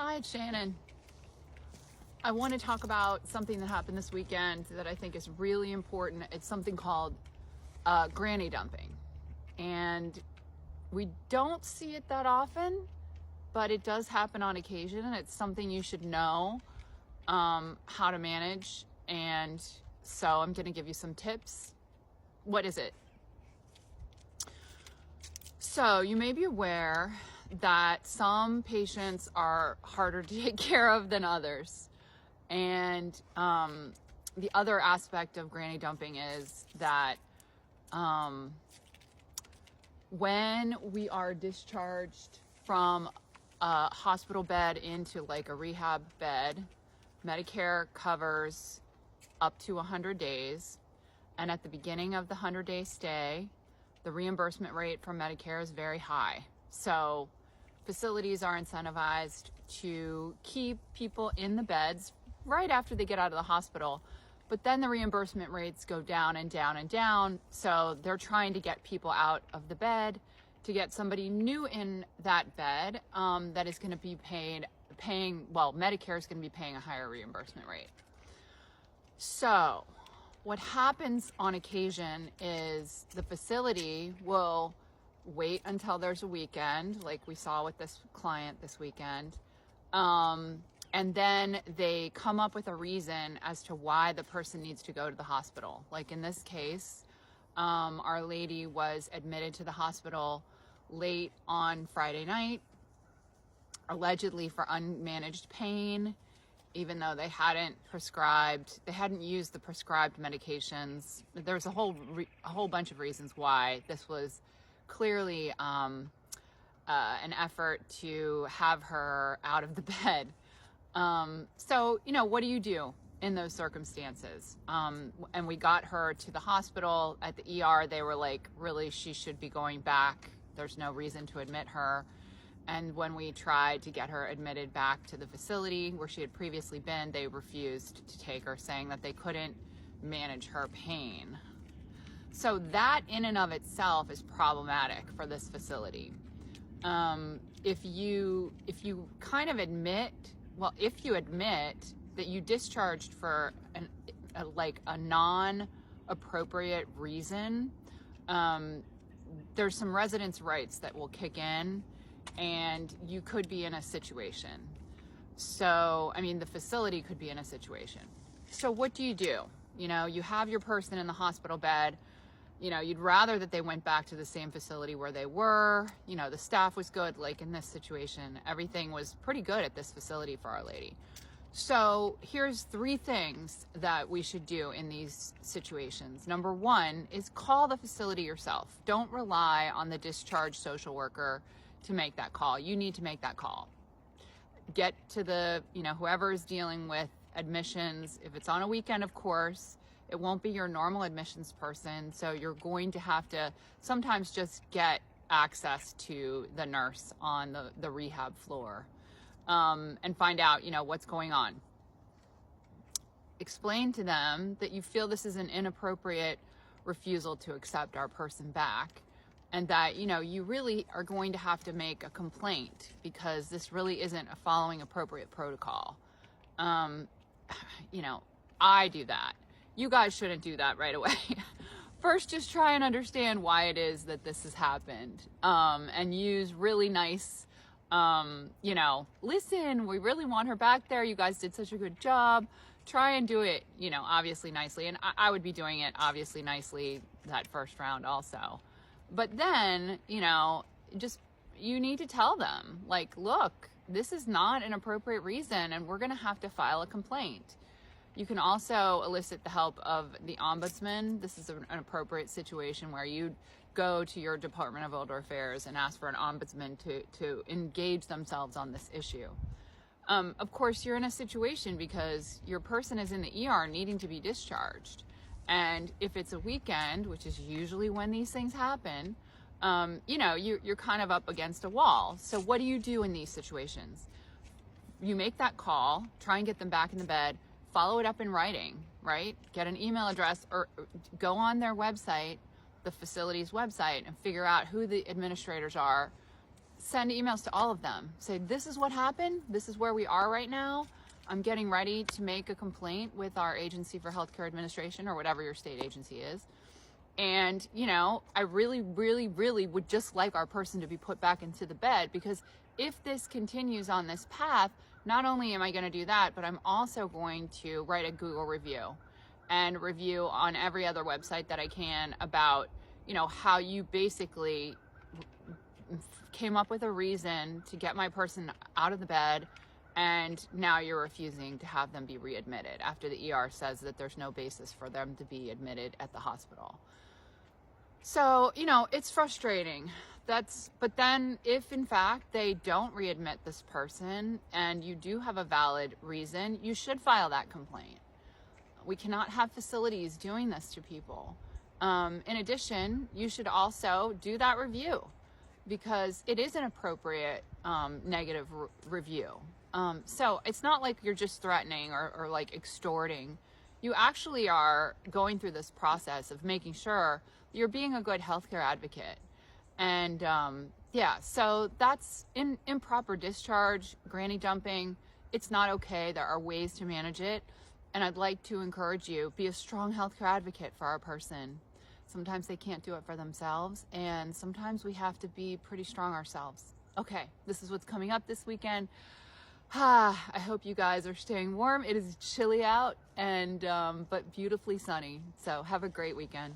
Hi, it's Shannon. I want to talk about something that happened this weekend that I think is really important. It's something called granny dumping. And we don't see it that often, but it does happen on occasion, and it's something you should know how to manage. And so I'm going to give you some tips. What is it? So you may be aware that some patients are harder to take care of than others. And the other aspect of granny dumping is that when we are discharged from a hospital bed into like a rehab bed, Medicare covers up to 100 days. And at the beginning of the 100-day stay, the reimbursement rate from Medicare is very high. So facilities are incentivized to keep people in the beds right after they get out of the hospital, but then the reimbursement rates go down and down and down. So they're trying to get people out of the bed to get somebody new in that bed that is going to be Medicare is going to be paying a higher reimbursement rate. So what happens on occasion is the facility will wait until there's a weekend, like we saw with this client this weekend, and then they come up with a reason as to why the person needs to go to the hospital. Like in this case, our lady was admitted to the hospital late on Friday night, allegedly for unmanaged pain, even though they hadn't used the prescribed medications. There's a whole bunch of reasons why. This was clearly an effort to have her out of the bed. So, what do you do in those circumstances? And we got her to the hospital. At the ER, they were like, really, she should be going back. There's no reason to admit her. And when we tried to get her admitted back to the facility where she had previously been, they refused to take her, saying that they couldn't manage her pain. So that in and of itself is problematic for this facility. If you admit that you discharged for a non-appropriate reason, there's some residence rights that will kick in, and you could be in a situation. So, the facility could be in a situation. So what do? You have your person in the hospital bed. You'd rather that they went back to the same facility where they were. The staff was good. Like in this situation, everything was pretty good at this facility for Our Lady. So here's 3 things that we should do in these situations. Number 1 is call the facility yourself. Don't rely on the discharged social worker to make that call. You need to make that call. Get to the, whoever is dealing with admissions. If it's on a weekend, of course, it won't be your normal admissions person. So you're going to have to sometimes just get access to the nurse on the rehab floor and find out, what's going on. Explain to them that you feel this is an inappropriate refusal to accept our person back, and that, you really are going to have to make a complaint because this really isn't following appropriate protocol. I do that. You guys shouldn't do that right away. First, just try and understand why it is that this has happened, and use really nice, listen, we really want her back there. You guys did such a good job. Try and do it, obviously nicely. And I would be doing it obviously nicely that first round also. But then, you need to tell them, like, look, this is not an appropriate reason, and we're going to have to file a complaint. You can also elicit the help of the ombudsman. This is an appropriate situation where you'd go to your Department of Elder Affairs and ask for an ombudsman to engage themselves on this issue. Of course, you're in a situation because your person is in the ER needing to be discharged. And if it's a weekend, which is usually when these things happen, you're kind of up against a wall. So what do you do in these situations? You make that call, try and get them back in the bed, follow it up in writing, right? Get an email address or go on their website, the facility's website, and figure out who the administrators are send emails to all of them. Say, this is what happened. This is where we are right now. I'm getting ready to make a complaint with our agency for healthcare administration, or whatever your state agency is. And, you know, I really, really, really would just like our person to be put back into the bed, because if this continues on this path, not only am I going to do that, but I'm also going to write a Google review and review on every other website that I can about, you know, how you basically came up with a reason to get my person out of the bed, and now you're refusing to have them be readmitted after the ER says that there's no basis for them to be admitted at the hospital. So, you know, it's frustrating. But then if in fact they don't readmit this person and you do have a valid reason, you should file that complaint. We cannot have facilities doing this to people. In addition, you should also do that review, because it is an appropriate negative review. So it's not like you're just threatening or like extorting. You actually are going through this process of making sure you're being a good healthcare advocate. And yeah, so that's improper discharge, granny dumping. It's not okay. There are ways to manage it. And I'd like to encourage you, be a strong healthcare advocate for our person. Sometimes they can't do it for themselves, and sometimes we have to be pretty strong ourselves. Okay, this is what's coming up this weekend. I hope you guys are staying warm. It is chilly out, and but beautifully sunny. So have a great weekend.